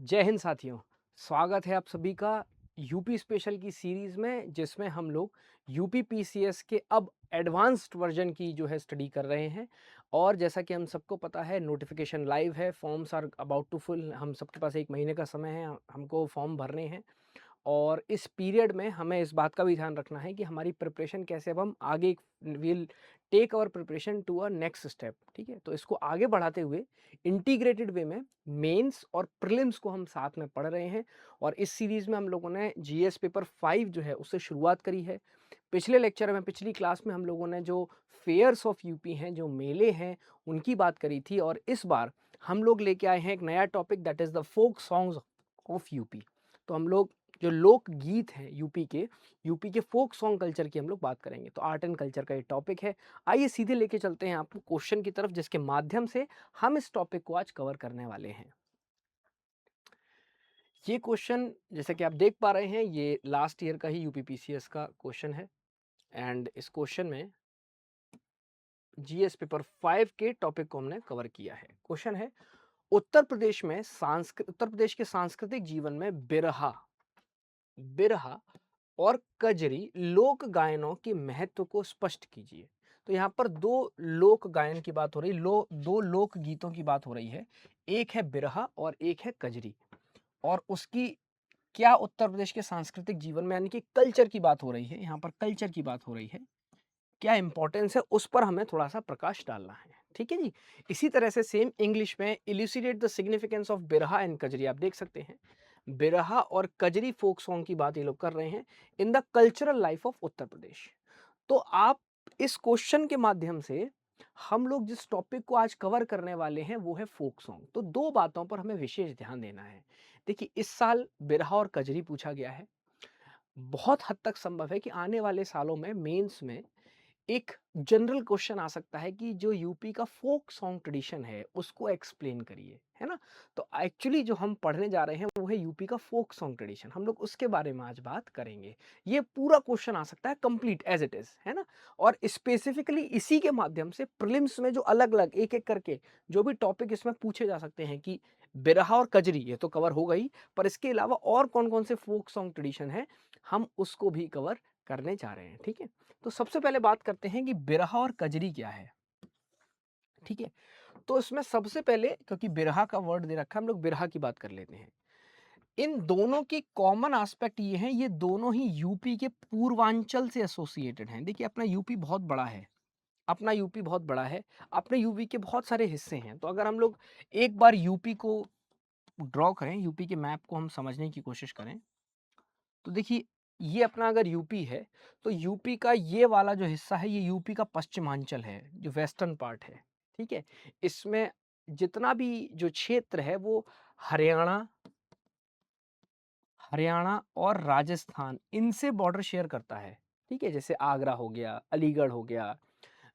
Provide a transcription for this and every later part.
जय हिंद साथियों। स्वागत है आप सभी का यूपी स्पेशल की सीरीज में, जिसमें हम लोग यूपी पीसीएस के अब एडवांस्ड वर्जन की जो है स्टडी कर रहे हैं। और जैसा कि हम सबको पता है, नोटिफिकेशन लाइव है, forms are about to full. हम सबके पास एक महीने का समय है, हमको फॉर्म भरने हैं। और इस पीरियड में हमें इस बात का भी ध्यान रखना है कि हमारी प्रिपरेशन कैसे, अब हम आगे will take our preparation to a next step. ठीक है, तो इसको आगे बढ़ाते हुए इंटीग्रेटेड वे में मेंस और प्रीलिम्स को हम साथ में पढ़ रहे हैं। और इस सीरीज में हम लोगों ने जीएस पेपर 5 जो है उससे शुरुआत करी है। पिछले लेक्चर में, पिछली क्लास में हम लोगों ने जो फेयर्स ऑफ यूपी हैं, जो मेले हैं, उनकी बात करी थी। और इस बार हम लोग लेके आए हैं एक नया topic, that is the folk songs of UP. तो हम लोग जो लोक गीत हैं यूपी के फोक सॉन्ग कल्चर की हम लोग बात करेंगे। तो आर्ट एंड कल्चर का ये टॉपिक है। आइए सीधे लेके चलते हैं आपको क्वेश्चन की तरफ, जिसके माध्यम से हम इस टॉपिक को आज कवर करने वाले हैं। ये क्वेश्चन, जैसे कि आप देख पा रहे हैं, ये लास्ट ईयर का ही यूपी पीसीएस का क्वेश्चन है। एंड इस क्वेश्चन में जीएस पेपर 5 के टॉपिक को हमने कवर किया है। क्वेश्चन है, उत्तर प्रदेश के सांस्कृतिक जीवन में बिरहा बिरहा और कजरी लोक गायनों के महत्व को स्पष्ट कीजिए। तो यहाँ पर दो लोक गायन की बात हो रही, दो लोक गीतों की बात हो रही है। एक है बिरहा और एक है कजरी। और उसकी क्या उत्तर प्रदेश के सांस्कृतिक जीवन में, यानी कि कल्चर की बात हो रही है, यहाँ पर कल्चर की बात हो रही है, क्या इंपॉर्टेंस है, उस पर हमें थोड़ा सा प्रकाश डालना है। ठीक है जी। इसी तरह से सेम इंग्लिश में, इल्यूसिडेट द सिग्निफिकेंस ऑफ बिरहा एंड कजरी, आप देख सकते हैं बिरहा और कजरी फोक सॉन्ग की बात ये लोग कर रहे हैं in the cultural life of Uttar Pradesh. तो आप इस क्वेश्चन के माध्यम से, हम लोग जिस टॉपिक को आज कवर करने वाले हैं वो है फोक सॉन्ग। तो दो बातों पर हमें विशेष ध्यान देना है। देखिए, इस साल बिरहा और कजरी पूछा गया है। बहुत हद तक संभव है कि आने वाले सालों में मेंस में एक जनरल क्वेश्चन आ सकता है कि जो यूपी का फोक सॉन्ग ट्रेडिशन है उसको एक्सप्लेन करिए, है ना। तो एक्चुअली जो हम पढ़ने जा रहे हैं वो है यूपी का फोक सॉन्ग ट्रेडिशन, हम लोग उसके बारे में आज बात करेंगे। ये पूरा क्वेश्चन आ सकता है कंप्लीट एज इट इज, है ना। और स्पेसिफिकली इसी के माध्यम से प्रीलिम्स में जो अलग अलग एक एक करके जो भी टॉपिक इसमें पूछे जा सकते हैं, कि बिरहा और कजरी ये तो कवर हो गई, पर इसके अलावा और कौन कौन से फोक सॉन्ग ट्रेडिशन है, हम उसको भी कवर करने जा रहे हैं। ठीक है, तो सबसे पहले बात करते हैं कि बिरहा और कजरी क्या है। ठीक है, तो इसमें सबसे पहले, क्योंकि बिरहा का वर्ड दे रखा है, हम लोग बिरहा की बात कर लेते हैं। इन दोनों की कॉमन एस्पेक्ट ये है, ये दोनों ही यूपी के पूर्वांचल से एसोसिएटेड हैं। देखिए, अपना यूपी बहुत बड़ा है, अपना यूपी बहुत बड़ा है, अपने यूपी के बहुत सारे हिस्से हैं। तो अगर हम लोग एक बार यूपी को ड्रॉ करें, यूपी के मैप को हम समझने की कोशिश करें, तो देखिए, ये अपना अगर यूपी है, तो यूपी का ये वाला जो हिस्सा है, ये यूपी का पश्चिमांचल है, जो वेस्टर्न पार्ट है। ठीक है, इसमें जितना भी जो क्षेत्र है वो हरियाणा हरियाणा और राजस्थान, इनसे बॉर्डर शेयर करता है। ठीक है, जैसे आगरा हो गया, अलीगढ़ हो गया,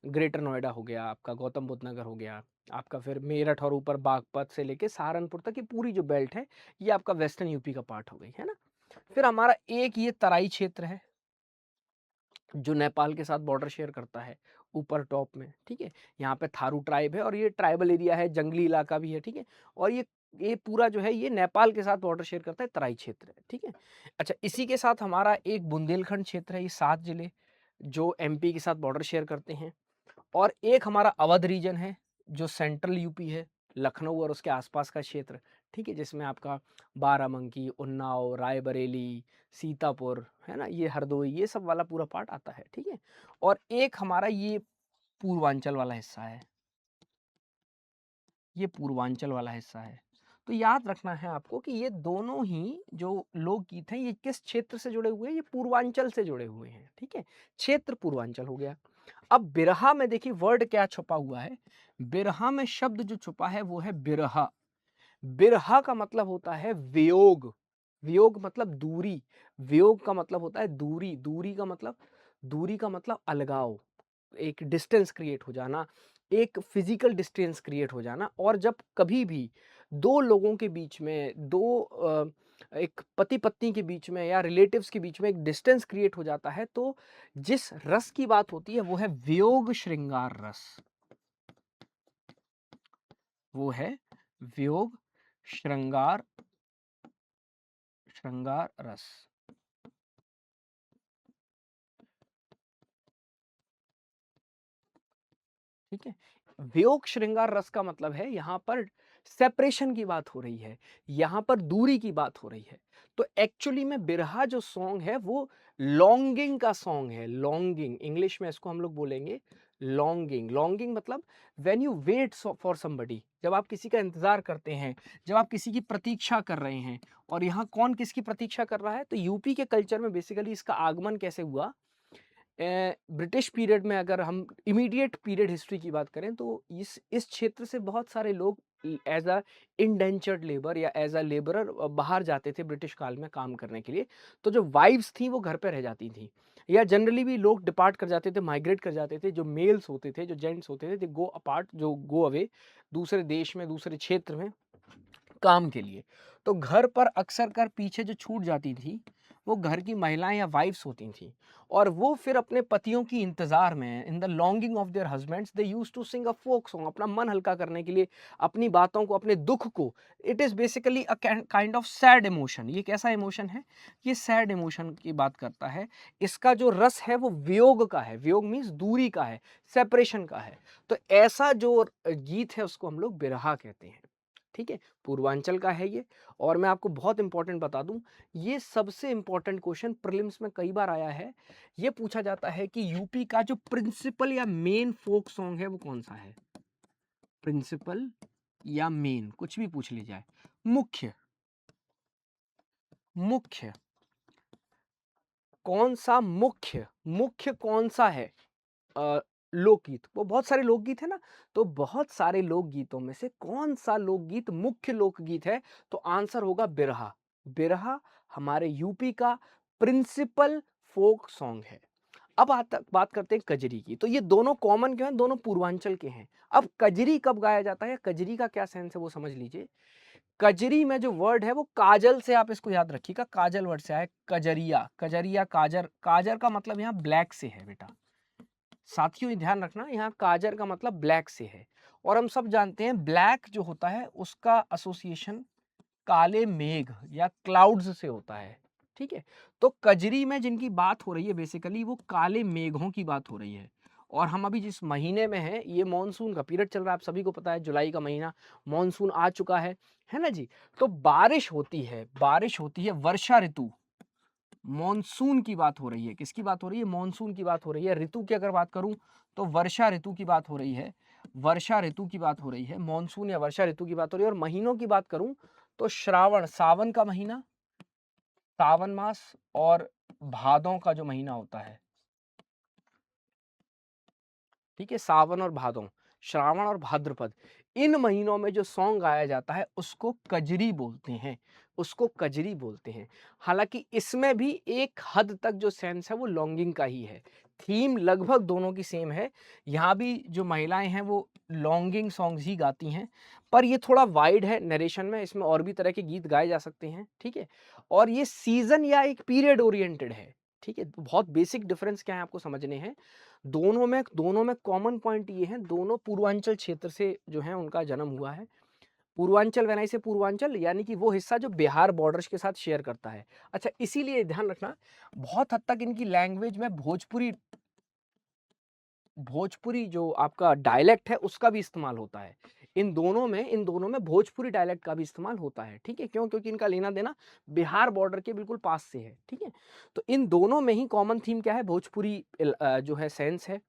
ग्रेटर नोएडा हो गया, आपका गौतम बुद्ध नगर हो गया, आपका फिर मेरठ और ऊपर बागपत से लेके सहारनपुर तक की पूरी जो बेल्ट है, ये आपका वेस्टर्न यूपी का पार्ट हो गई, है ना। फिर हमारा एक ये तराई क्षेत्र है, जो नेपाल के साथ बॉर्डर शेयर करता है, ऊपर टॉप में। ठीक है, यहाँ पे थारू ट्राइब है और ये ट्राइबल एरिया है, जंगली इलाका भी है। ठीक है, और ये पूरा जो है ये नेपाल के साथ बॉर्डर शेयर करता है, तराई क्षेत्र है। ठीक है, अच्छा, इसी के साथ हमारा एक बुंदेलखंड क्षेत्र है, ये 7 जिले जो एमपी के साथ बॉर्डर शेयर करते हैं। और एक हमारा अवध रीजन है, जो सेंट्रल यूपी है, लखनऊ और उसके आसपास का क्षेत्र। ठीक है, जिसमें आपका बाराबंकी, उन्नाव, रायबरेली, सीतापुर, है ना, ये हरदोई, ये सब वाला पूरा पार्ट आता है। ठीक है, और एक हमारा ये पूर्वांचल वाला हिस्सा है, ये पूर्वांचल वाला हिस्सा है। तो याद रखना है आपको कि ये दोनों ही जो लोकगीत हैं, ये किस क्षेत्र से जुड़े हुए हैं, ये पूर्वांचल से जुड़े हुए हैं। ठीक है, क्षेत्र पूर्वांचल हो गया। अब बिरहा में देखिए वर्ड क्या छुपा हुआ है, बिरहा में शब्द जो छुपा है वो है बिरहा। बिरहा का मतलब होता है वियोग, वियोग मतलब दूरी, वियोग का मतलब होता है दूरी, दूरी का मतलब अलगाव, एक डिस्टेंस क्रिएट हो जाना, एक फिजिकल डिस्टेंस क्रिएट हो जाना। और जब कभी भी दो लोगों के बीच में, एक पति पत्नी के बीच में या रिलेटिव्स के बीच में एक डिस्टेंस क्रिएट हो जाता है, तो जिस रस की बात होती है वो है वियोग श्रृंगार रस, वो है वियोग श्रृंगार श्रृंगार रस। ठीक है, वियोग श्रृंगार रस का मतलब है यहाँ पर सेपरेशन की बात हो रही है, यहाँ पर दूरी की बात हो रही है। तो एक्चुअली में बिरहा जो सॉन्ग है वो लॉन्गिंग का सॉन्ग है। लॉन्गिंग, इंग्लिश में इसको हम लोग बोलेंगे लॉन्गिंग। लॉन्गिंग मतलब when you wait for somebody, जब आप किसी का इंतजार करते हैं, जब आप किसी की प्रतीक्षा कर रहे हैं। और यहाँ कौन किसकी प्रतीक्षा कर रहा है, तो यूपी के कल्चर में बेसिकली इसका आगमन कैसे हुआ। ब्रिटिश पीरियड में अगर हम इमीडिएट पीरियड हिस्ट्री की बात करें तो इस क्षेत्र से बहुत सारे लोग एज अ इंडेंचर्ड लेबर या एज अ लेबरर बाहर जाते थे ब्रिटिश काल में काम करने के लिए। तो जो वाइफ्स थी वो घर पे रह जाती थी, या जनरली भी लोग डिपार्ट कर जाते थे, माइग्रेट कर जाते थे। जो मेल्स होते थे, जो जेंट्स होते थे, दे गो अपार्ट, जो गो अवे दूसरे देश में, दूसरे क्षेत्र में काम के लिए। तो घर पर अक्सर कर पीछे जो छूट जाती थी वो घर की महिलाएं या वाइफ्स होती थी, और वो फिर अपने पतियों की इंतजार में, in the longing of their husbands, they used to sing a folk song, अपना मन हल्का करने के लिए, अपनी बातों को, अपने दुख को। It is basically a kind of sad emotion. ये कैसा इमोशन है, ये सैड इमोशन की बात करता है। इसका जो रस है वो वियोग का है। वियोग मीन्स दूरी का है, सेपरेशन का है। तो ऐसा जो गीत है उसको हम लोग बिरहा कहते हैं। ठीक है, पूर्वांचल का है ये। और मैं आपको बहुत इंपॉर्टेंट बता दूं, ये सबसे इंपॉर्टेंट क्वेश्चन प्रीलिम्स में कई बार आया है। ये पूछा जाता है कि यूपी का जो प्रिंसिपल या मेन फोक सॉन्ग है वो कौन सा है। प्रिंसिपल या मेन, कुछ भी पूछ ली जाए। मुख्य, मुख्य कौन सा, मुख्य मुख्य कौन सा है अ, लोकगीत। वो बहुत सारे लोकगीत है ना, तो बहुत सारे लोकगीतों में से कौन सा लोकगीत मुख्य लोकगीत है, तो आंसर होगा बिरहा। बिरहा हमारे यूपी का प्रिंसिपल फोक सॉन्ग है। अब बात करते हैं कजरी की। तो ये दोनों कॉमन क्यों हैं, दोनों पूर्वांचल के हैं। अब कजरी कब गाया जाता है, कजरी का क्या सेंस है वो समझ लीजिए। कजरी में जो वर्ड है वो काजल से, आप इसको याद रखिएगा, काजल वर्ड से आया कजरिया। कजरिया काजर, काजर का मतलब यहाँ ब्लैक से है बेटा। साथियों ये ध्यान रखना, यहाँ काजर का मतलब ब्लैक से है। और हम सब जानते हैं ब्लैक जो होता है उसका एसोसिएशन काले मेघ या क्लाउड्स से होता है। ठीक है, तो कजरी में जिनकी बात हो रही है बेसिकली वो काले मेघों की बात हो रही है। और हम अभी जिस महीने में हैं, ये मॉनसून का पीरियड चल रहा है, आप सभी को पता है, जुलाई का महीना, मॉनसून आ चुका है ना जी। तो बारिश होती है, बारिश होती है, वर्षा ऋतु, मॉनसून की बात हो रही है। किसकी बात हो रही है, मॉनसून की बात हो रही है। ऋतु की अगर बात करूं तो वर्षा ऋतु की बात हो रही है, वर्षा ऋतु की बात हो रही है, मॉनसून या वर्षा ऋतु की बात हो रही है। और महीनों की बात करूं तो श्रावण, सावन का महीना, सावन मास, और भादों का जो महीना होता है। ठीक है, सावन और भादों, श्रावण और भाद्रपद, इन महीनों में जो सॉन्ग गाया जाता है उसको कजरी बोलते हैं, उसको कजरी बोलते हैं। हालांकि इसमें भी एक हद तक जो सेंस है वो लॉन्गिंग का ही है। थीम लगभग दोनों की सेम है। यहाँ भी जो महिलाएं हैं वो लॉन्गिंग सॉन्ग्स ही गाती हैं, पर ये थोड़ा वाइड है नरेशन में, इसमें और भी तरह के गीत गाए जा सकते हैं। ठीक है, और ये सीजन या एक पीरियड ओरिएंटेड है। ठीक है, तो बहुत बेसिक डिफरेंस क्या है आपको समझने हैं। दोनों में कॉमन पॉइंट ये है, दोनों पूर्वांचल क्षेत्र से जो है उनका जन्म हुआ है। पूर्वांचल, व्हेन आई से पूर्वांचल, यानी कि वो हिस्सा जो बिहार बॉर्डर्स के साथ शेयर करता है। अच्छा, इसीलिए ध्यान रखना, बहुत हद तक इनकी लैंग्वेज में भोजपुरी, भोजपुरी जो आपका डायलेक्ट है उसका भी इस्तेमाल होता है। इन दोनों में भोजपुरी डायलेक्ट का भी इस्तेमाल होता है। ठीक है, क्यों, क्योंकि इनका लेना देना बिहार बॉर्डर के बिल्कुल पास से है। ठीक है, तो इन दोनों में ही कॉमन थीम क्या है, भोजपुरी जो है सेंस है।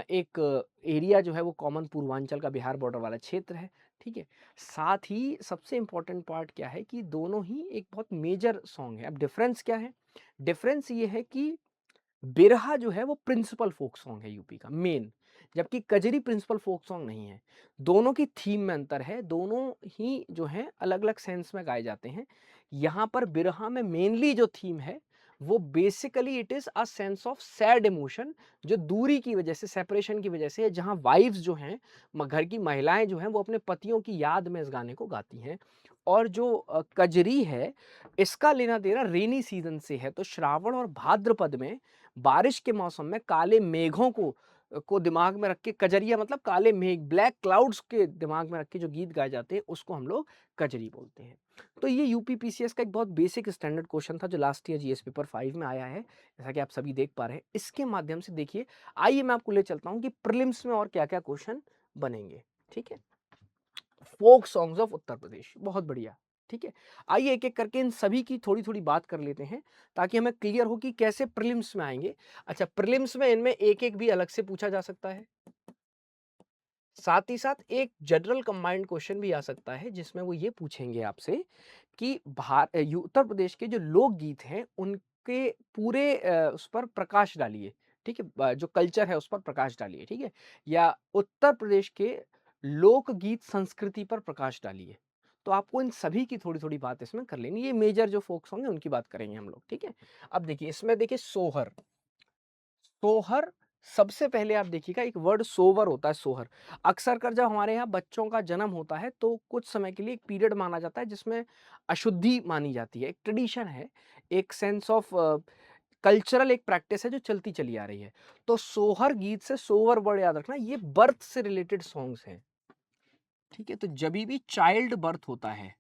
एक एरिया जो है वो कॉमन पूर्वांचल का बिहार बॉर्डर वाला क्षेत्र है। ठीक है, साथ ही सबसे इंपॉर्टेंट पार्ट क्या है कि दोनों ही एक बहुत मेजर सॉन्ग है। अब डिफरेंस क्या है, डिफरेंस ये है कि बिरहा जो है वो प्रिंसिपल फोक सॉन्ग है यूपी का मेन, जबकि कजरी प्रिंसिपल फोक सॉन्ग नहीं है। दोनों की थीम में अंतर है, दोनों ही जो है अलग अलग सेंस में गाए जाते हैं। यहाँ पर बिरहा में मेनली जो थीम है वो basically it is a sense of sad emotion, जो दूरी की वजह से, सेपरेशन की वजह से है, जहाँ वाइफ्स जो हैं, घर की महिलाएं जो हैं वो अपने पतियों की याद में इस गाने को गाती हैं। और जो कजरी है, इसका लेना देना रेनी सीजन से है। तो श्रावण और भाद्रपद में, बारिश के मौसम में काले मेघों को को दिमाग में रख के, कजरिया मतलब काले मेघ, ब्लैक क्लाउड्स के दिमाग में रख के जो गीत गाए जाते हैं उसको हम लोग कजरी बोलते हैं। तो ये यूपी पीसीएस का एक बहुत बेसिक स्टैंडर्ड क्वेश्चन था जो लास्ट ईयर जीएस पेपर 5 में आया है, जैसा कि आप सभी देख पा रहे हैं। इसके माध्यम से देखिए, आइए मैं आपको ले चलता हूँ कि प्रीलिम्स में और क्या-क्या क्वेश्चन बनेंगे, ठीक है? फोक सॉन्ग्स ऑफ उत्तर प्रदेश, बहुत बढ़िया, ठीक है। आइए एक एक करके इन सभी की थोड़ी थोड़ी बात कर लेते हैं ताकि हमें क्लियर हो कि कैसे प्रीलिम्स में आएंगे। अच्छा, प्रीलिम्स में इनमें एक एक भी अलग से पूछा जा सकता है, साथ ही साथ एक जनरल कंबाइंड क्वेश्चन भी आ सकता है जिसमें वो ये पूछेंगे आपसे कि उत्तर प्रदेश के जो लोकगीत हैं उनके पूरे उस पर प्रकाश डालिए, ठीक है, जो कल्चर है उस पर प्रकाश डालिए, ठीक है, या उत्तर प्रदेश के लोकगीत संस्कृति पर प्रकाश डालिए। तो आपको इन सभी की थोड़ी थोड़ी बात इसमें कर लेनी, ये मेजर जो फोक सॉन्ग है उनकी बात करेंगे हम लोग, ठीक है। अब देखिए इसमें देखिए सोहर, सोहर सबसे पहले आप देखिएगा एक वर्ड सोवर होता है, सोहर। अक्सर कर जब हमारे यहाँ बच्चों का जन्म होता है तो कुछ समय के लिए एक पीरियड माना जाता है जिसमें अशुद्धि मानी जाती है, एक ट्रेडिशन है, एक सेंस ऑफ कल्चरल एक प्रैक्टिस है जो चलती चली आ रही है। तो सोहर गीत से सोवर वर्ड याद रखना, ये बर्थ से रिलेटेड सॉन्ग्स हैं, ठीक है। तो जब भी चाइल्ड बर्थ होता है,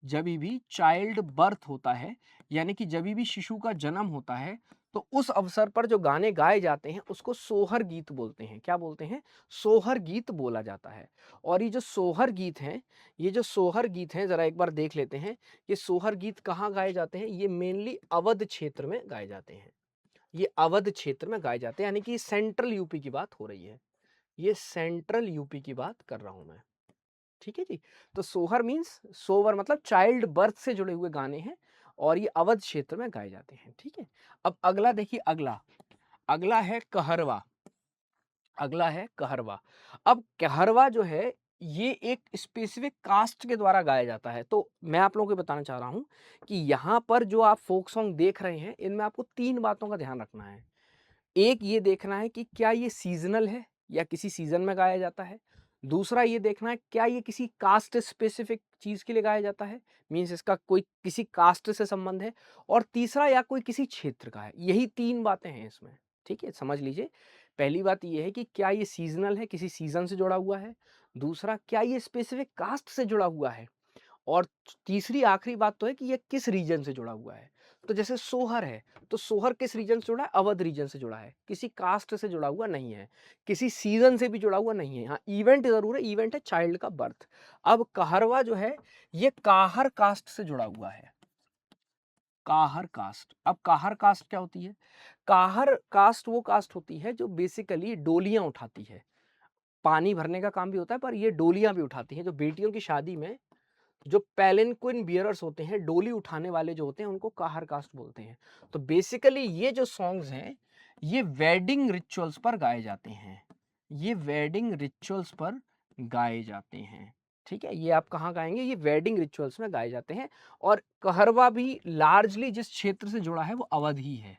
जब भी चाइल्ड बर्थ होता है, यानी कि जब भी शिशु का जन्म होता है, तो उस अवसर पर जो गाने गाए जाते हैं उसको सोहर गीत बोलते हैं। क्या बोलते हैं? सोहर गीत बोला जाता है। और ये जो सोहर गीत हैं, ये जो सोहर गीत हैं जरा एक बार देख लेते हैं। ये सोहर गीत कहाँ गाए जाते हैं? ये मेनली अवध क्षेत्र में गाए जाते हैं। ये अवध क्षेत्र में गाए जाते हैं, यानी कि सेंट्रल यूपी की बात हो रही है। ये सेंट्रल यूपी की बात कर रहा हूं मैं, ठीक है जी। तो सोहर मीन्स सोवर मतलब चाइल्ड बर्थ से जुड़े हुए गाने हैं और ये अवध क्षेत्र में गाए जाते हैं, ठीक है। अब अगला देखिए, अगला अगला है कहरवा। अगला है कहरवा। अब कहरवा जो है ये एक स्पेसिफिक कास्ट के द्वारा गाया जाता है। तो मैं आप लोगों को बताना चाह रहा हूं कि यहाँ पर जो आप फोक सॉन्ग देख रहे हैं इनमें आपको 3 बातों का ध्यान रखना है। एक ये देखना है कि क्या ये सीज़नल है या किसी सीज़न में गाया जाता है। दूसरा ये देखना है क्या ये किसी कास्ट स्पेसिफिक चीज़ के लिए गाया जाता है, मीन्स इसका कोई किसी कास्ट से संबंध है। और तीसरा या कोई किसी क्षेत्र का है। यही 3 बातें हैं इसमें, ठीक है, समझ लीजिए। पहली बात ये है कि क्या ये सीज़नल है, किसी सीज़न से जुड़ा हुआ है। दूसरा, क्या ये स्पेसिफिक कास्ट से जुड़ा हुआ है। और तीसरी आखिरी बात तो है कि ये किस रीजन से जुड़ा हुआ है। तो जैसे सोहर है, तो सोहर किस रीजन से जुड़ा है? अवध रीजन से जुड़ा है, किसी कास्ट से जुड़ा हुआ नहीं है, किसी सीजन से भी जुड़ा हुआ नहीं है। हाँ, इवेंट जरूर है, इवेंट है चाइल्ड का बर्थ। अब कहरवा जो है ये काहर कास्ट से जुड़ा हुआ है, काहर कास्ट। अब काहर कास्ट क्या होती है? काहर कास्ट वो कास्ट होती है जो बेसिकली डोलियां उठाती है। पानी भरने का काम भी होता है पर ये डोलियां भी उठाती हैं। जो बेटियों की शादी में जो पैलेंक्विन बियरर्स होते हैं, डोली उठाने वाले जो होते हैं, उनको काहर कास्ट बोलते हैं। तो बेसिकली ये जो सॉन्ग्स हैं ये वेडिंग रिचुअल्स पर गाए जाते हैं, ये वेडिंग रिचुअल्स पर गाए जाते हैं, ठीक है। ये आप कहाँ गाएंगे? ये वेडिंग रिचुअल्स में गाए जाते हैं। और कहरवा भी लार्जली जिस क्षेत्र से जुड़ा है वो अवध ही है।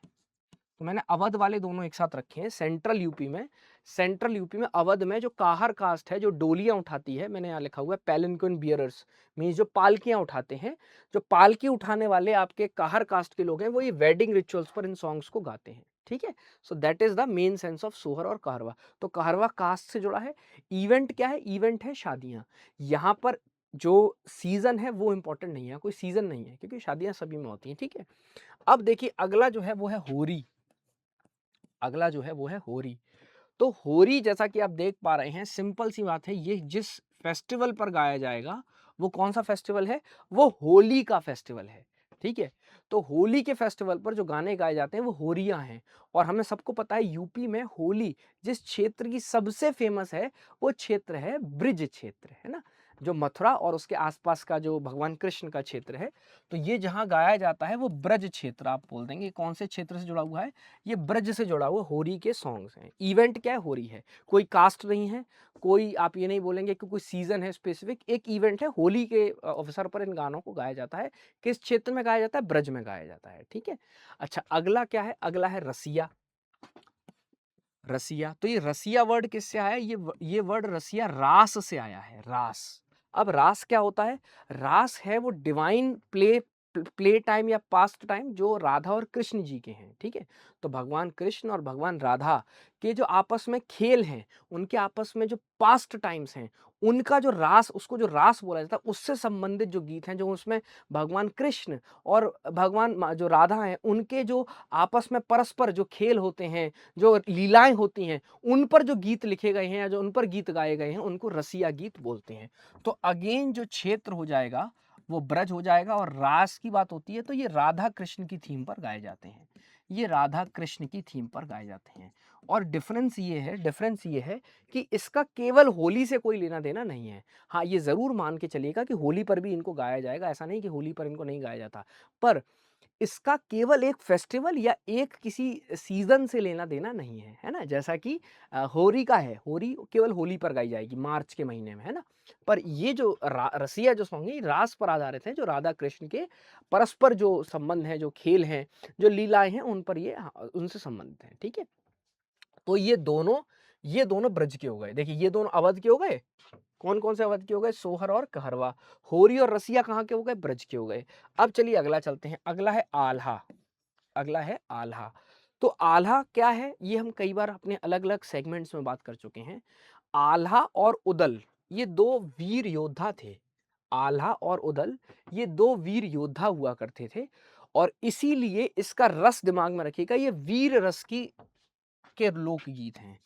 तो मैंने अवध वाले दोनों एक साथ रखे हैं। सेंट्रल यूपी में, सेंट्रल यूपी में अवध में जो काहर कास्ट है जो डोलियां उठाती है, मैंने यहाँ लिखा हुआ है पैलिनक्विन बियरर्स, मीन्स जो पालकियां उठाते हैं, जो पालकी उठाने वाले आपके काहर कास्ट के लोग हैं वो ये वेडिंग रिचुअल्स पर इन सॉन्ग्स को गाते हैं, ठीक है। So that is the main sense of सोहर और कहरवा। तो कहरवा कास्ट से जुड़ा है। इवेंट क्या है? इवेंट है शादियां। यहाँ पर जो सीजन है वो इंपॉर्टेंट नहीं है, कोई सीजन नहीं है क्योंकि शादियां सभी में होती हैं, ठीक है। अब देखिए अगला जो है वो है होरी। अगला जो है वो है होरी। तो होरी जैसा कि आप देख पा रहे हैं, सिंपल सी बात है, ये जिस फेस्टिवल पर गाया जाएगा वो कौन सा फेस्टिवल है? वो होली का फेस्टिवल है, ठीक है। तो होली के फेस्टिवल पर जो गाने गाए जाते हैं वो होरियां हैं। और हमें सबको पता है यूपी में होली जिस क्षेत्र की सबसे फेमस है वो क्षेत्र है ब्रिज क्षेत्र, है ना, जो मथुरा और उसके आसपास का जो भगवान कृष्ण का क्षेत्र है। तो ये जहाँ गाया जाता है वो ब्रज क्षेत्र आप बोल देंगे। कौन से क्षेत्र से जुड़ा हुआ है? ये ब्रज से जुड़ा हुआ होरी के सॉन्ग्स हैं। इवेंट क्या है? होरी है। कोई कास्ट नहीं है, कोई आप ये नहीं बोलेंगे कि कोई सीजन है स्पेसिफिक, एक इवेंट है। होली के अवसर पर इन गानों को गाया जाता है। किस क्षेत्र में गाया जाता है? ब्रज में गाया जाता है, ठीक है। अच्छा, अगला क्या है? अगला है रसिया। रसिया, तो ये रसिया वर्ड किससे आया है? ये वर्ड रसिया रास से आया है, रास। अब रास क्या होता है? रास है वो डिवाइन प्ले प्ले टाइम या पास्ट टाइम जो राधा और कृष्ण जी के हैं, ठीक है? तो भगवान कृष्ण और भगवान राधा के जो आपस में खेल हैं, उनके आपस में जो पास्ट टाइम्स हैं, उनका जो रास, उसको जो रास बोला जाता है, उससे संबंधित जो गीत हैं, जो उसमें भगवान कृष्ण और भगवान जो राधा हैं, उनके जो आपस में परस्पर जो खेल होते हैं, जो लीलाएँ होती हैं, उन पर जो गीत लिखे गए हैं या जो उन पर गीत गाए गए हैं, उनको रसिया गीत बोलते हैं। तो अगेन जो क्षेत्र हो जाएगा वो ब्रज हो जाएगा, और रास की बात होती है तो ये राधा कृष्ण की थीम पर गाए जाते हैं। ये राधा कृष्ण की थीम पर गाए जाते हैं। और डिफरेंस ये है कि इसका केवल होली से कोई लेना देना नहीं है। हाँ, ये ज़रूर मान के चलिएगा कि होली पर भी इनको गाया जाएगा, ऐसा नहीं कि होली पर इनको नहीं गाया जाता। पर इसका केवल एक फेस्टिवल या एक किसी सीज़न से लेना-देना नहीं है, है ना? जैसा कि होली का है, होली केवल होली पर गाई जाएगी मार्च के महीने में, है ना? पर ये जो रसिया जो सॉन्ग है, ये रास पर आधारित है, जो राधा कृष्ण के परस्पर जो संबंध हैं, जो खेल हैं, जो लीलाएँ हैं, उन पर ये उनसे संबंधित हैं, ठीक है? तो ये दोनों ब्रज के हो गए। देखिए, ये दोनों अवध के हो गए। कौन-कौन से अवध के हो गए? सोहर और कहरवा। होरी और रसिया कहाँ के हो गए? ब्रज के हो गए। अब चलिए अगला चलते हैं। अगला है आल्हा। तो आल्हा क्या है? ये हम कई बार अपने अलग-अलग सेगमेंट्स में बात कर चुके हैं। आल्हा और उदल ये 2 वीर योद्धा थे। आल्हा और उदल ये 2 वीर योद्धा हुआ करते थे, और इसीलिए इसका रस दिमाग में रखिएगा, ये वीर रस की के लोकगीत हैं।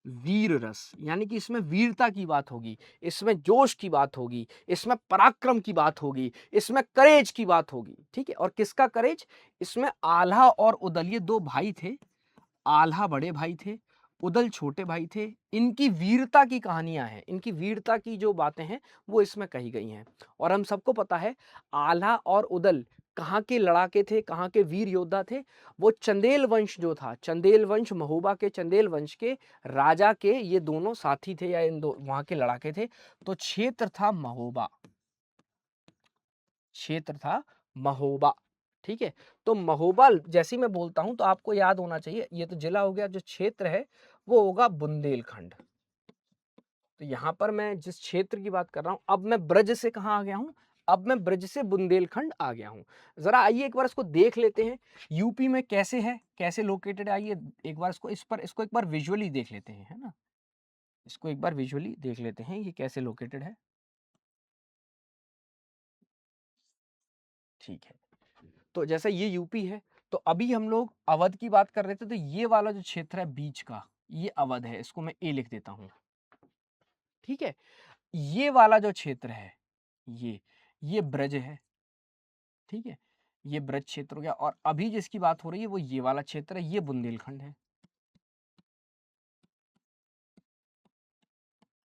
वीर रस यानी कि इसमें वीरता की बात होगी, इसमें जोश की बात होगी, इसमें पराक्रम की बात होगी, इसमें करेज की बात होगी, ठीक है? और किसका करेज? इसमें आल्हा और उदल ये 2 भाई थे। आल्हा बड़े भाई थे, उदल छोटे भाई थे। इनकी वीरता की कहानियां हैं, इनकी वीरता की जो बातें हैं वो इसमें कही गई हैं। और हम सबको पता है आल्हा और उदल कहाँ के लड़ाके थे, कहाँ के वीर योद्धा थे? वो चंदेल वंश जो था, चंदेल वंश, महोबा के चंदेल वंश के राजा के ये दोनों साथी थे, या इन दो वहां के लड़ाके थे। तो क्षेत्र था महोबा, ठीक है? तो महोबा जैसे ही मैं बोलता हूं तो आपको याद होना चाहिए, ये तो जिला हो गया, जो क्षेत्र है वो होगा बुंदेलखंड। तो यहां पर मैं जिस क्षेत्र की बात कर रहा हूं, अब मैं ब्रज से कहां आ गया हूं? अब मैं ब्रज से बुंदेलखंड आ गया हूं। जरा आइए एक बार इसको देख लेते हैं, यूपी में कैसे है, कैसे लोकेटेड है। आइए एक बार इसको एक बार विजुअली देख लेते हैं, है ना? इसको एक बार विजुअली देख लेते हैं, ये कैसे लोकेटेड है। ठीक है, तो जैसे ये यूपी है, तो अभी हम लोग अवध की बात कर रहे थे, तो ये वाला जो क्षेत्र है बीच का, ये अवध है, इसको मैं ए लिख देता हूं, ठीक है? ये वाला जो क्षेत्र है, ये ये ब्रज है, ठीक है? ये ब्रज क्षेत्र हो गया, और अभी जिसकी बात हो रही है वो ये वाला क्षेत्र है, ये बुंदेलखंड है,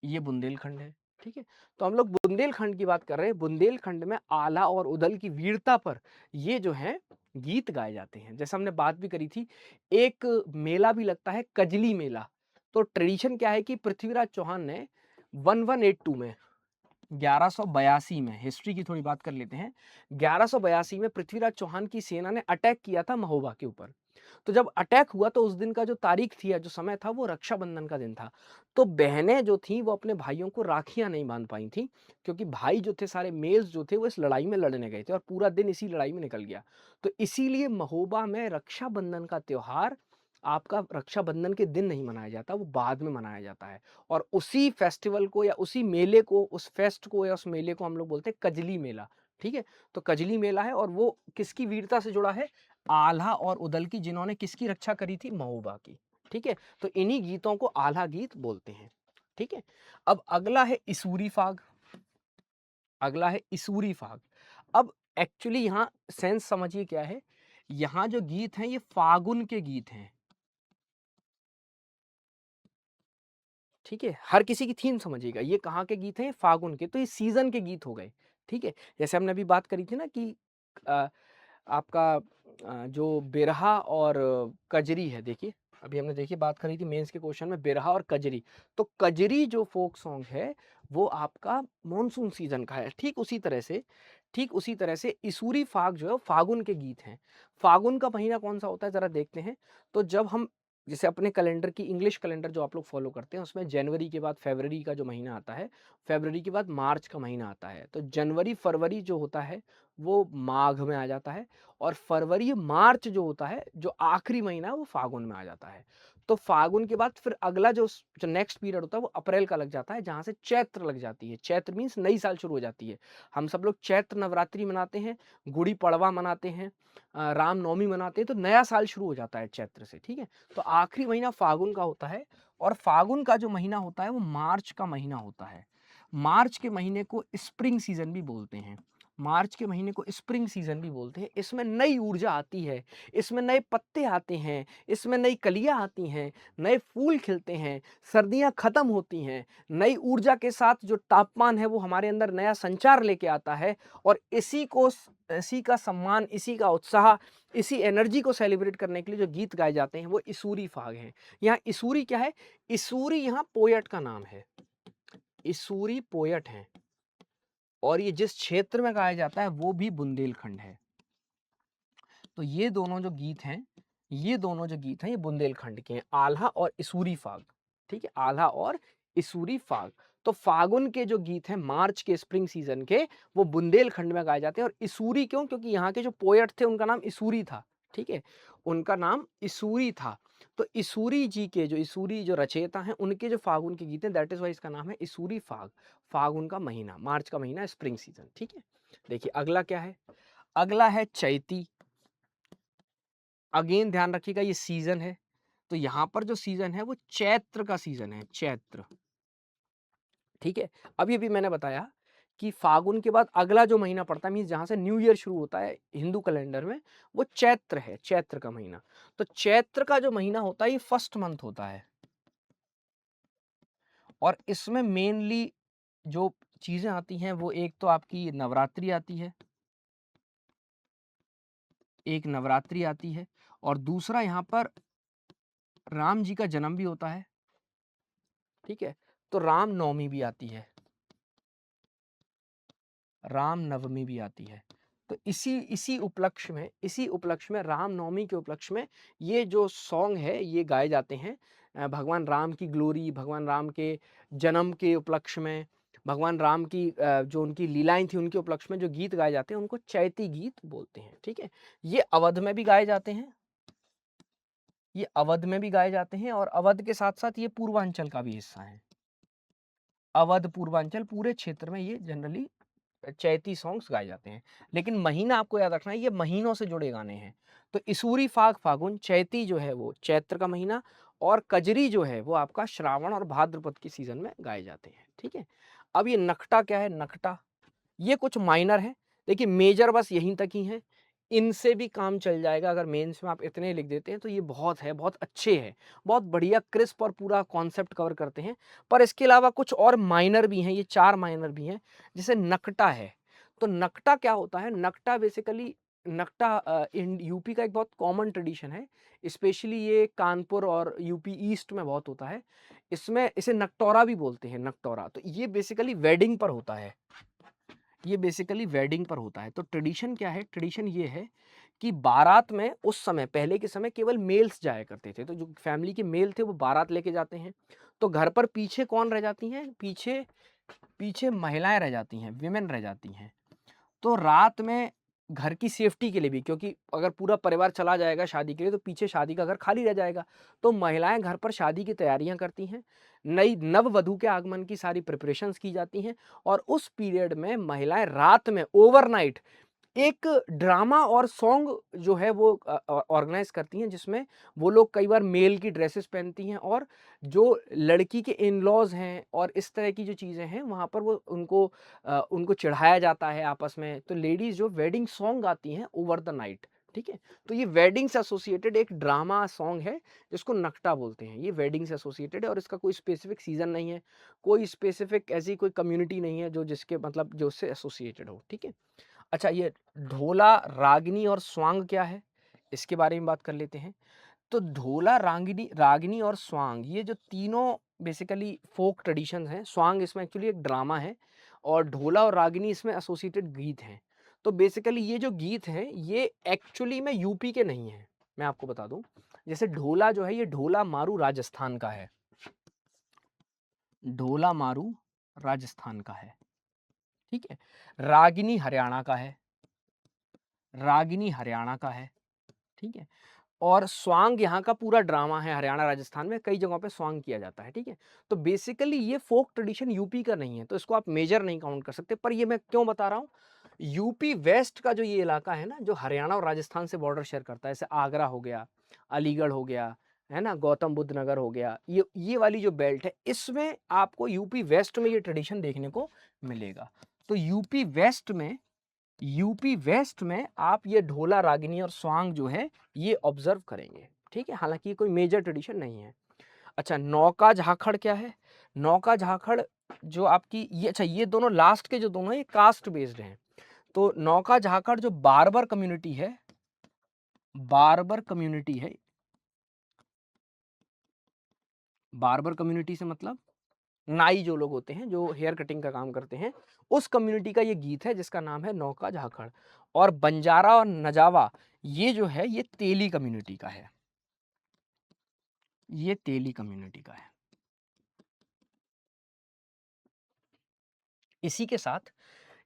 ये बुंदेलखंड है, ठीक है? तो हम लोग बुंदेलखंड की बात कर रहे हैं। बुंदेलखंड में आला और उदल की वीरता पर ये जो है गीत गाए जाते हैं। जैसे हमने बात भी करी थी, एक मेला भी लगता है, कजली मेला। तो ट्रेडिशन क्या है कि पृथ्वीराज चौहान ने 1182 में, 1182 में, हिस्ट्री की थोड़ी बात कर लेते हैं। 1182 में पृथ्वीराज चौहान की सेना ने अटैक किया था महोबा के ऊपर। तो जब अटैक हुआ तो उस दिन का जो तारीख थी या जो समय था वो रक्षाबंधन का दिन था। तो बहनें जो थीं वो अपने भाइयों को राखियाँ नहीं बाँध पाई थीं, क्योंकि भाई जो थे सारे मेल्स जो थे वो इस लड़ाई में लड़ने गए थे, और पूरा दिन इसी लड़ाई में निकल गया। तो इसीलिए महोबा में रक्षाबंधन का त्योहार आपका रक्षाबंधन के दिन नहीं मनाया जाता, वो बाद में मनाया जाता है। और उसी फेस्टिवल को या उसी मेले को, उस फेस्ट को या उस मेले को हम लोग बोलते हैं कजली मेला, ठीक है? तो कजली मेला है, और वो किसकी वीरता से जुड़ा है? आल्हा और उदल की, जिन्होंने किसकी रक्षा करी थी? महोबा की, ठीक है? तो इन्हीं गीतों को आल्हा गीत बोलते हैं, ठीक है? अब अगला है इसूरी फाग। अब एक्चुअली यहाँ सेंस समझिए क्या है, यहाँ जो गीत हैं ये फागुन के गीत हैं, ठीक है? हर किसी की थीम समझिएगा, ये कहाँ के गीत हैं? फागुन के, तो ये सीज़न के गीत हो गए, ठीक है? जैसे हमने अभी बात करी थी ना कि अ, आपका जो बिरहा और कजरी है, देखिए, अभी हमने देखिए बात करी थी मेंस के क्वेश्चन में बिरहा और कजरी। तो कजरी जो फ़ोक सॉन्ग है, वो आपका मॉनसून सीज़न का है। ठीक उसी तरह से इसूरी फाग जो है वो फागुन के गीत हैं। फागुन का महीना कौन-सा होता है ज़रा देखते हैं। तो जब हम जैसे अपने कैलेंडर की, इंग्लिश कैलेंडर जो आप लोग फॉलो करते हैं, उसमें जनवरी के बाद फरवरी का जो महीना आता है, फरवरी के बाद मार्च का महीना आता है। तो जनवरी, फरवरी जो होता है वो माघ में आ जाता है, और फरवरी मार्च जो होता है, जो आखिरी महीना है, वो फागुन में आ जाता है। तो फागुन के बाद फिर अगला जो नेक्स्ट पीरियड होता है वो अप्रैल का लग जाता है, जहाँ से चैत्र लग जाती है। चैत्र मीन्स नई साल शुरू हो जाती है। हम सब लोग चैत्र नवरात्रि मनाते हैं, गुड़ी पड़वा मनाते हैं, रामनवमी मनाते हैं, तो नया साल शुरू हो जाता है चैत्र से, ठीक है। तो आखिरी महीना फागुन का होता है, और फागुन का जो महीना होता है वो मार्च का महीना होता है। मार्च के महीने को स्प्रिंग सीजन भी बोलते हैं। मार्च के महीने को स्प्रिंग सीजन भी बोलते हैं। इसमें नई ऊर्जा आती है, इसमें नए पत्ते आते हैं, इसमें नई कलियां आती हैं, नए फूल खिलते हैं, सर्दियां खत्म होती हैं। नई ऊर्जा के साथ जो तापमान है वो हमारे अंदर नया संचार लेके आता है, और इसी का सम्मान, इसी का उत्साह, इसी एनर्जी को सेलिब्रेट करने के लिए जो गीत गाए जाते हैं वो इसूरी फाग हैं। यहाँ इसूरी क्या है? इसूरी यहाँ पोएट का नाम है। इसूरी पोएट हैं, और ये जिस क्षेत्र में गाया जाता है वो भी बुंदेलखंड है। तो ये दोनों जो गीत हैं, ये बुंदेलखंड के हैं, आल्हा और इसूरी फाग। ठीक है, आल्हा और इसूरी फाग। तो फागुन के जो गीत हैं मार्च के स्प्रिंग सीजन के, वो बुंदेलखंड में गाए जाते हैं। और इसूरी क्यों? क्योंकि यहाँ के जो पोएट थे उनका नाम इसूरी था। ठीक है, उनका नाम इसूरी था। तो इसूरी जो रचयिता हैं, उनके जो फागुन के गीत हैं, दैट इज वाई इसका नाम है इसूरी फाग। फागुन का महीना, मार्च का महीना, स्प्रिंग सीजन। ठीक है, देखिए अगला क्या है? अगला है चैती। अगेन ध्यान रखिएगा, ये सीजन है, तो यहां पर जो सीजन है वो चैत्र का सीजन है, चैत्र। ठीक है, अभी अभी मैंने बताया कि फागुन के बाद अगला जो महीना पड़ता है, मीन्स जहां से न्यू ईयर शुरू होता है हिंदू कैलेंडर में, वो चैत्र है, चैत्र का महीना। तो चैत्र का जो महीना होता है ये फर्स्ट मंथ होता है, और इसमें मेनली जो चीजें आती हैं वो एक तो आपकी नवरात्रि आती है, एक नवरात्रि आती है, और दूसरा यहाँ पर राम जी का जन्म भी होता है। ठीक है, तो राम नवमी भी आती है, राम नवमी भी आती है। तो इसी उपलक्ष्य में राम नवमी के उपलक्ष्य में ये जो सॉन्ग है ये गाए जाते हैं। भगवान राम की ग्लोरी, भगवान राम के जन्म के उपलक्ष्य में, भगवान राम की जो उनकी लीलाएं थी उनके उपलक्ष्य में जो गीत गाए जाते हैं उनको चैती गीत बोलते हैं। ठीक है, ये अवध में भी गाए जाते हैं, ये अवध में भी गाए जाते हैं, और अवध के साथ साथ ये पूर्वांचल का भी हिस्सा है। अवध पूर्वांचल पूरे क्षेत्र में ये जनरली चैती सॉन्ग्स गाए जाते हैं। लेकिन महीना आपको याद रखना है, ये महीनों से जुड़े गाने हैं। तो इसूरी फाग फागुन, चैती जो है वो चैत्र का महीना, और कजरी जो है वो आपका श्रावण और भाद्रपद के सीजन में गाए जाते हैं। ठीक है, अब ये नखटा क्या है? नखटा ये कुछ माइनर है, देखिए मेजर बस यहीं तक ही है, इनसे भी काम चल जाएगा। अगर मेंस में आप इतने लिख देते हैं तो ये बहुत है, बहुत अच्छे हैं, बहुत बढ़िया क्रिस्प और पूरा कॉन्सेप्ट कवर करते हैं। पर इसके अलावा कुछ और माइनर भी हैं, ये 4 माइनर भी हैं, जैसे नकटा है। तो नकटा क्या होता है? नकटा बेसिकली, नकटा यूपी का एक बहुत कॉमन ट्रेडिशन है, स्पेशली ये कानपुर और यूपी ईस्ट में बहुत होता है। इसमें इसे नकटोरा भी बोलते हैं, नकटोरा। तो ये बेसिकली वेडिंग पर होता है, ये बेसिकली वेडिंग पर होता है। तो ट्रेडिशन क्या है? ट्रेडिशन ये है कि बारात में उस समय, पहले के समय केवल मेल्स जाया करते थे, तो जो फैमिली के मेल थे वो बारात लेके जाते हैं। तो घर पर पीछे कौन रह जाती हैं? पीछे पीछे महिलाएं रह जाती हैं, विमेन रह जाती हैं। तो रात में घर की सेफ्टी के लिए भी, क्योंकि अगर पूरा परिवार चला जाएगा शादी के लिए तो पीछे शादी का घर खाली रह जाएगा, तो महिलाएं घर पर शादी की तैयारियां करती हैं, नई नववधु के आगमन की सारी प्रिपरेशंस की जाती हैं। और उस पीरियड में महिलाएं रात में ओवरनाइट एक ड्रामा और सॉन्ग जो है वो ऑर्गेनाइज करती हैं, जिसमें वो लोग कई बार मेल की ड्रेसेस पहनती हैं, और जो लड़की के इन लॉज हैं और इस तरह की जो चीज़ें हैं वहाँ पर वो उनको चढ़ाया जाता है आपस में। तो लेडीज जो वेडिंग सॉन्ग गाती हैं ओवर द नाइट। ठीक है, तो ये वेडिंग से एसोसिएटेड एक ड्रामा सॉन्ग है जिसको नकटा बोलते हैं। ये वेडिंग से एसोसिएटेड है, और इसका कोई स्पेसिफिक सीजन नहीं है, कोई स्पेसिफिक ऐसी कोई कम्युनिटी नहीं है जो जिसके मतलब जो उससे एसोसिएटेड हो। ठीक है, अच्छा, ये ढोला, रागिनी और स्वांग क्या है? इसके बारे में बात कर लेते हैं। तो ढोला, रागिनी रागिनी और स्वांग, ये जो तीनों बेसिकली फोक ट्रेडिशंस हैं। स्वांग इसमें एक्चुअली एक ड्रामा है, और ढोला और रागिनी इसमें एसोसिएटेड गीत हैं। तो बेसिकली ये जो गीत हैं ये एक्चुअली में यूपी के नहीं हैं, मैं आपको बता दूं। जैसे ढोला जो है ये ढोला मारू राजस्थान का है, ढोला मारू राजस्थान का है। ठीक है, रागिनी हरियाणा का है, रागिनी हरियाणा का है, ठीक है। और स्वांग यहाँ का पूरा ड्रामा है, हरियाणा राजस्थान में कई जगहों पे स्वांग किया जाता है, ठीक है। तो बेसिकली ये फोक ट्रेडिशन यूपी का नहीं है, तो इसको आप मेजर नहीं काउंट कर सकते। पर ये मैं क्यों बता रहा हूँ, यूपी वेस्ट का जो ये इलाका है ना, जो हरियाणा और राजस्थान से बॉर्डर शेयर करता है, जैसे आगरा हो गया, अलीगढ़ हो गया, है ना, गौतम बुद्ध नगर हो गया, ये वाली जो बेल्ट है, इसमें आपको यूपी वेस्ट में ये ट्रेडिशन देखने को मिलेगा। तो यूपी वेस्ट में आप ये ढोला, रागिनी और स्वांग जो है ये ऑब्जर्व करेंगे, ठीक है। हालांकि ये कोई मेजर ट्रेडिशन नहीं है। अच्छा, नौका झाखड़ क्या है? नौका झाखड़ जो आपकी ये, अच्छा ये दोनों लास्ट के जो दोनों है ये कास्ट बेस्ड हैं। तो नौका झाखड़ जो बार्बर कम्युनिटी है, बार्बर कम्युनिटी है, बार्बर कम्युनिटी से मतलब नाई जो लोग होते हैं, जो हेयर कटिंग का काम करते हैं, उस कम्युनिटी का ये गीत है जिसका नाम है नौका झाखड़। और बंजारा और नजावा ये जो है ये तेली कम्युनिटी का है, ये तेली कम्युनिटी का है। इसी के साथ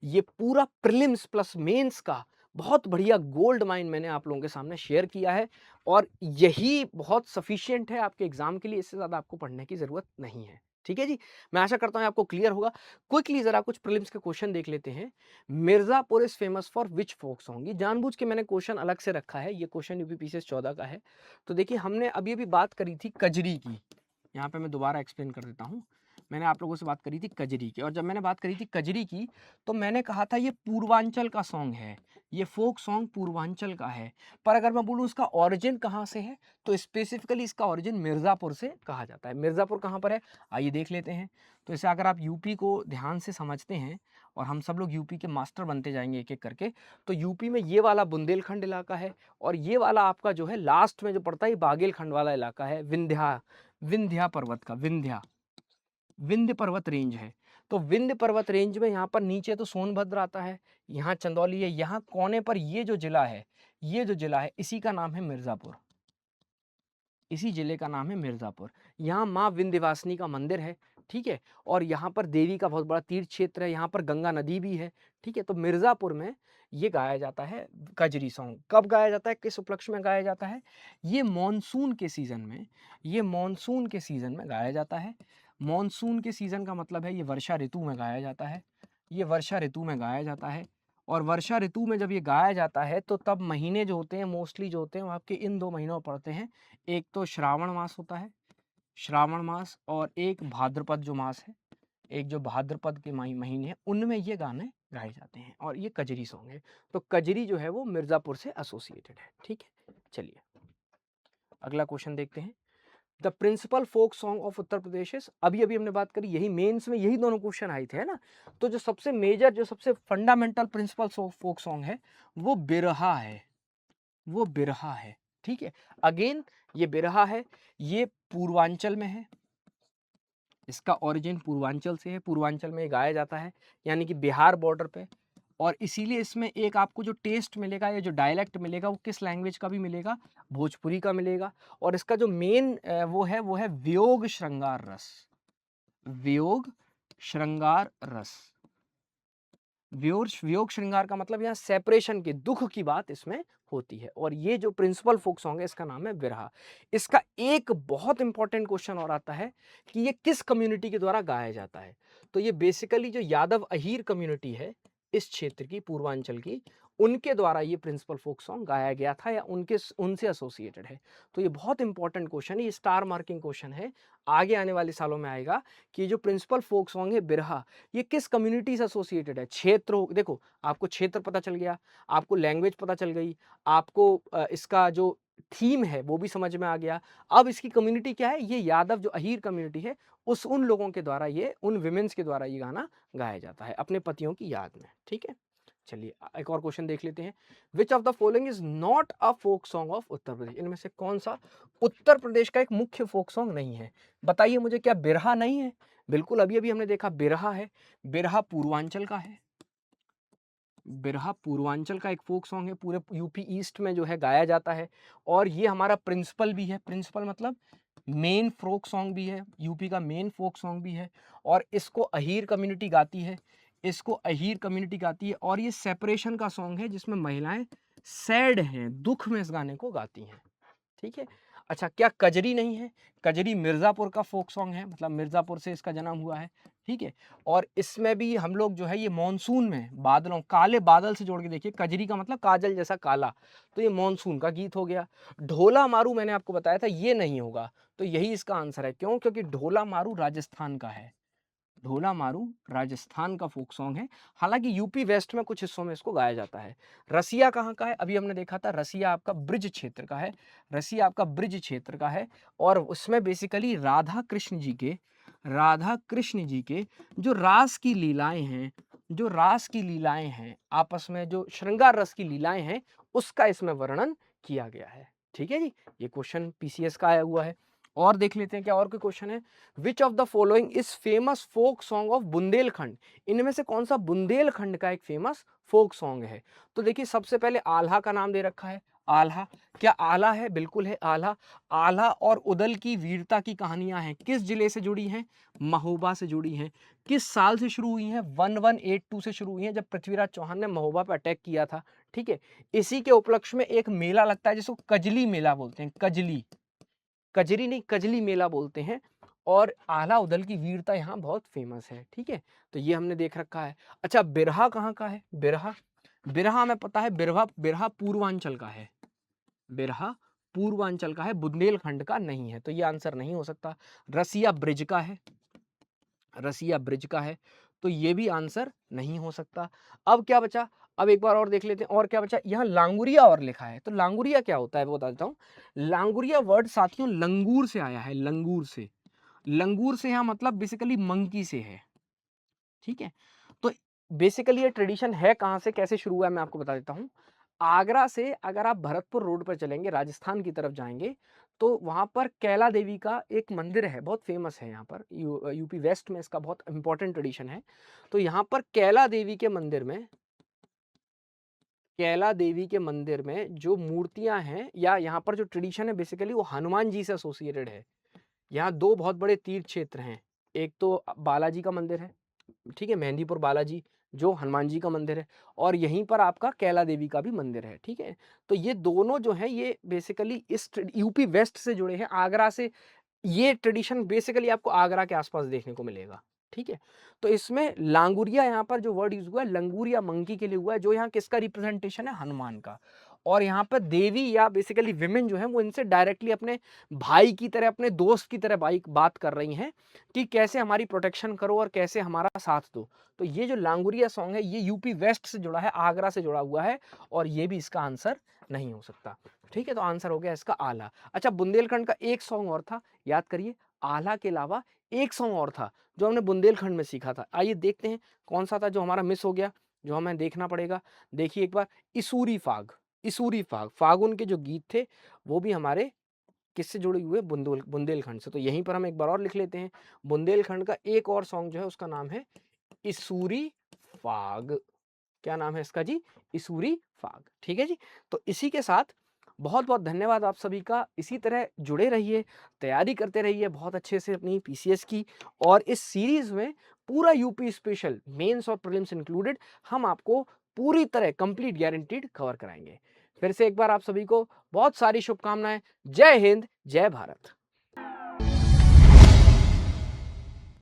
ये पूरा प्रीलिम्स प्लस मेंस का बहुत बढ़िया गोल्ड माइन मैंने आप लोगों के सामने शेयर किया है, और यही बहुत सफिशिएंट है आपके एग्जाम के लिए। इससे ज़्यादा आपको पढ़ने की ज़रूरत नहीं है, ठीक है जी। मैं आशा करता हूँ आपको क्लियर होगा। क्विकली ज़रा कुछ प्रीलिम्स के क्वेश्चन देख लेते हैं। Mirzapur is famous for which folk song? ये जानबूझ के मैंने क्वेश्चन अलग से रखा है, ये क्वेश्चन यूपी पीसीएस 14 का है। तो देखिए, हमने अभी अभी बात करी थी कजरी की, यहाँ पे मैं दोबारा एक्सप्लेन कर देता हूँ। मैंने आप लोगों से बात करी थी कजरी की, और जब मैंने बात करी थी कजरी की तो मैंने कहा था ये पूर्वांचल का सॉन्ग है, ये फोक सॉन्ग पूर्वांचल का है। पर अगर मैं बोलूँ इसका ओरिजिन कहाँ से है, तो स्पेसिफिकली इसका ओरिजिन मिर्ज़ापुर से कहा जाता है। मिर्ज़ापुर कहाँ पर है, आइए देख लेते हैं। तो इसे अगर आप यूपी को ध्यान से समझते हैं, और हम सब लोग यूपी के मास्टर बनते जाएंगे एक एक करके, तो यूपी में ये वाला बुंदेलखंड इलाका है, और ये वाला आपका जो है लास्ट में जो पड़ता है बागेलखंड वाला इलाका है, विंध्या पर्वत का, विंध्य पर्वत रेंज है। तो विंध्य पर्वत रेंज में यहाँ पर नीचे तो सोनभद्र आता है, यहाँ चंदौली है, यहाँ कोने पर ये जो जिला है, ये जो जिला है इसी का नाम है मिर्ज़ापुर, इसी जिले का नाम है मिर्ज़ापुर। यहाँ माँ विंध्यवासिनी का मंदिर है, ठीक है। और यहाँ पर देवी का बहुत बड़ा तीर्थ क्षेत्र है, यहाँ पर गंगा नदी भी है, ठीक है। तो मिर्ज़ापुर में ये गाया जाता है कजरी सॉन्ग। कब गाया जाता है, किस उपलक्ष्य में गाया जाता है? ये मॉनसून के सीजन में, ये मॉनसून के सीजन में गाया जाता है। मॉनसून के सीजन का मतलब है ये वर्षा ऋतु में गाया जाता है, ये वर्षा ऋतु में गाया जाता है। और वर्षा ऋतु में जब ये गाया जाता है तो तब महीने जो होते हैं मोस्टली जो होते हैं वो आपके इन 2 महीनों में पड़ते हैं। एक तो श्रावण मास होता है, श्रावण मास, और एक भाद्रपद जो मास है, एक जो भाद्रपद के महीने हैं उनमें ये गाने गाए जाते हैं, और ये कजरी सॉन्ग है। तो कजरी जो है वो मिर्ज़ापुर से एसोसिएटेड है, ठीक है। चलिए अगला क्वेश्चन देखते हैं। The principal folk song of Uttar Pradesh is, अभी अभी हमने बात करी, यही मेंस में यही दोनों क्वेश्चन आए थे, है ना। तो जो सबसे मेजर, जो सबसे फंडामेंटल प्रिंसिपल फोक सॉन्ग है वो बिरहा है, वो बिरहा है, ठीक है। अगेन ये बिरहा है, ये पूर्वांचल में है, इसका ओरिजिन पूर्वांचल से है, पूर्वांचल में गाया जाता है, यानी कि बिहार बॉर्डर पे। और इसीलिए इसमें एक आपको जो टेस्ट मिलेगा या जो डायलेक्ट मिलेगा वो किस लैंग्वेज का भी मिलेगा, भोजपुरी का मिलेगा। और इसका जो मेन वो है वियोग श्रृंगार रस, वियोग श्रृंगार रस। वियोग श्रृंगार का मतलब यहाँ सेपरेशन की, दुख की बात इसमें होती है। और ये जो प्रिंसिपल फोक सॉन्ग है इसका नाम है बिरहा। इसका एक बहुत इंपॉर्टेंट क्वेश्चन और आता है कि ये किस कम्युनिटी के द्वारा गाया जाता है। तो ये बेसिकली जो यादव अहीर कम्युनिटी है इस क्षेत्र की, पूर्वांचल की, उनके द्वारा ये प्रिंसिपल फोक सॉन्ग गाया गया था, या उनसे एसोसिएटेड है। तो ये बहुत इंपॉर्टेंट क्वेश्चन है, ये स्टार मार्किंग क्वेश्चन है, आगे आने वाले सालों में आएगा कि जो प्रिंसिपल फोक सॉन्ग है बिरहा, ये किस कम्युनिटी से एसोसिएटेड है। क्षेत्र हो, देखो आपको क्षेत्र पता चल गया, आपको लैंग्वेज पता चल गई, आपको इसका जो थीम है वो भी समझ में आ गया। अब इसकी कम्युनिटी क्या है, ये यादव जो अहीर कम्युनिटी है, उन लोगों के द्वारा, ये उन विमेंस के द्वारा ये गाना गाया जाता है अपने पतियों की याद में, ठीक है। चलिए एक और क्वेश्चन देख लेते हैं। Which of the following is not a folk song of Uttar Pradesh? इनमें से कौन सा उत्तर प्रदेश का एक मुख्य फोक सॉन्ग नहीं है? बताइए मुझे, क्या बिरहा नहीं है? बिल्कुल, अभी अभी हमने देखा बिरहा है, बिरहा पूर्वांचल का है, बिरहा पूर्वांचल का एक फोक सॉन्ग है, पूरे यूपी ईस्ट में जो है गाया जाता है। और ये हमारा प्रिंसिपल भी है, प्रिंसिपल मतलब मेन फोक सॉन्ग भी है, यूपी का मेन फोक सॉन्ग भी है। और इसको अहीर कम्युनिटी गाती है, इसको अहीर कम्युनिटी गाती है। और ये सेपरेशन का सॉन्ग है जिसमें महिलाएं सैड हैं, दुख में इस गाने को गाती हैं। ठीक है। अच्छा, क्या कजरी नहीं है? कजरी मिर्ज़ापुर का फ़ोक सॉन्ग है, मतलब मिर्ज़ापुर से इसका जन्म हुआ है, ठीक है? और इसमें भी हम लोग जो है ये मानसून में बादलों काले बादल से जोड़ के देखिए, कजरी का मतलब काजल जैसा काला, तो ये मानसून का गीत हो गया। ढोला मारू मैंने आपको बताया था ये नहीं होगा, तो यही इसका आंसर है। क्यों? क्योंकि ढोला मारू राजस्थान का है। ढोला मारू राजस्थान का फ़ोक सॉन्ग है, हालाँकि यूपी वेस्ट में कुछ हिस्सों में इसको गाया जाता है। रसिया कहाँ का है? अभी हमने देखा था रसिया आपका ब्रिज क्षेत्र का है, रसिया आपका ब्रिज क्षेत्र का है और उसमें बेसिकली राधा कृष्ण जी के जो रास की लीलाएँ हैं, जो रास की लीलाएँ हैं, आपस में जो श्रृंगार रस की लीलाएँ हैं, उसका इसमें वर्णन किया गया है। ठीक है जी? ये क्वेश्चन पीसीएस का आया हुआ है। और देख लेते हैं क्या और कोई क्वेश्चन है? Which of the following is famous folk song of Bundelkhand? इनमें से कौन सा बुंदेलखंड का एक फेमस फोक सॉन्ग है? तो देखिए सबसे पहले आल्हा का नाम दे रखा है। आल्हा, क्या आला है? बिल्कुल है आल्हा। आल्हा और उदल की वीरता की कहानियां हैं, किस जिले से जुड़ी हैं? महोबा से जुड़ी हैं। किस साल से शुरू हुई हैं? 1182 से शुरू हुई हैं, जब पृथ्वीराज चौहान ने महोबा पर अटैक किया था। ठीक है। इसी के उपलक्ष्य में एक मेला लगता है जिसको कजली मेला बोलते हैं। कजली, कजरी नहीं कजली मेला बोलते हैं। और आला उदल की वीरता यहाँ बहुत फेमस है। ठीक है, तो ये हमने देख रखा है। अच्छा, बिरहा कहाँ का है? बिरहा, बिरहा हमें पता है, बिरहा बिरहा पूर्वांचल का है। बिरहा पूर्वांचल का है, बुंदेलखंड का नहीं है, तो ये आंसर नहीं हो सकता। रसिया ब्रिज का है, रसिया ब्रिज का है, तो ये भी आंसर नहीं हो सकता। अब क्या बचा? अब एक बार और देख लेते हैं और क्या बचा। यहाँ लांगुरिया और लिखा है, तो लांगुरिया क्या होता है वो बता देता हूँ। लांगुरिया वर्ड साथियों लंगूर से आया है, लंगूर से। लंगूर से यहाँ मतलब बेसिकली मंकी से है। ठीक है, तो बेसिकली ये ट्रेडिशन है कहाँ से, कैसे शुरू हुआ है, मैं आपको बता देता हूँ। आगरा से अगर आप भरतपुर रोड पर चलेंगे, राजस्थान की तरफ जाएंगे, तो वहां पर कैला देवी का एक मंदिर है, बहुत फेमस है यहाँ पर। यूपी वेस्ट में इसका बहुत इंपॉर्टेंट ट्रेडिशन है। तो यहाँ पर कैला देवी के मंदिर में, कैला देवी के मंदिर में जो मूर्तियां हैं, या यहाँ पर जो ट्रेडिशन है बेसिकली वो हनुमान जी से एसोसिएटेड है। यहाँ दो बहुत बड़े तीर्थ क्षेत्र हैं। एक तो बालाजी का मंदिर है, ठीक है, मेहंदीपुर बालाजी, जो हनुमान जी का मंदिर है, और यहीं पर आपका कैला देवी का भी मंदिर है। ठीक है, तो ये दोनों जो है ये बेसिकली इस यूपी वेस्ट से जुड़े हैं, आगरा से। ये ट्रेडिशन बेसिकली आपको आगरा के आसपास देखने को मिलेगा। ठीक है, तो इसमें लांगुरिया यहाँ पर जो वर्ड यूज हुआ है, लंगूरिया मंकी के लिए हुआ है, जो यहाँ किसका रिप्रेजेंटेशन है? हनुमान का। और यहाँ पर देवी या बेसिकली विमेन जो है वो इनसे डायरेक्टली अपने भाई की तरह, अपने दोस्त की तरह बात कर रही हैं कि कैसे हमारी प्रोटेक्शन करो और कैसे हमारा साथ दो। तो ये जो लांगुरिया सॉन्ग है ये यूपी वेस्ट से जुड़ा है, आगरा से जुड़ा हुआ है, और ये भी इसका आंसर नहीं हो सकता। ठीक है, तो आंसर हो गया इसका आला। अच्छा, बुंदेलखंड का एक सॉन्ग और था, याद करिए। आला के अलावा एक सॉन्ग और था जो हमने बुंदेलखंड में सीखा था। आइए देखते हैं कौन सा था जो हमारा मिस हो गया, जो हमें देखना पड़ेगा। देखिए एक बार, इसूरी फाग। इसूरी फाग, फागुन के जो गीत थे वो भी हमारे किससे जुड़े हुए? बुंदेलखंड से। तो यहीं पर हम एक बार और लिख लेते हैं, बुंदेलखंड का एक और सॉन्ग जो है उसका नाम है इसूरी फाग। क्या नाम है इसका जी? इसूरी फाग। ठीक है जी, तो इसी के साथ बहुत बहुत धन्यवाद आप सभी का। इसी तरह जुड़े रहिए, तैयारी करते रहिए बहुत अच्छे से अपनी पीसीएस की। और इस सीरीज में पूरा यूपी स्पेशल, मेंस और प्रीलिम्स इंक्लूडेड, हम आपको पूरी तरह कंप्लीट गारंटीड कवर कराएंगे। फिर से एक बार आप सभी को बहुत सारी शुभकामनाएं। जय हिंद, जय भारत।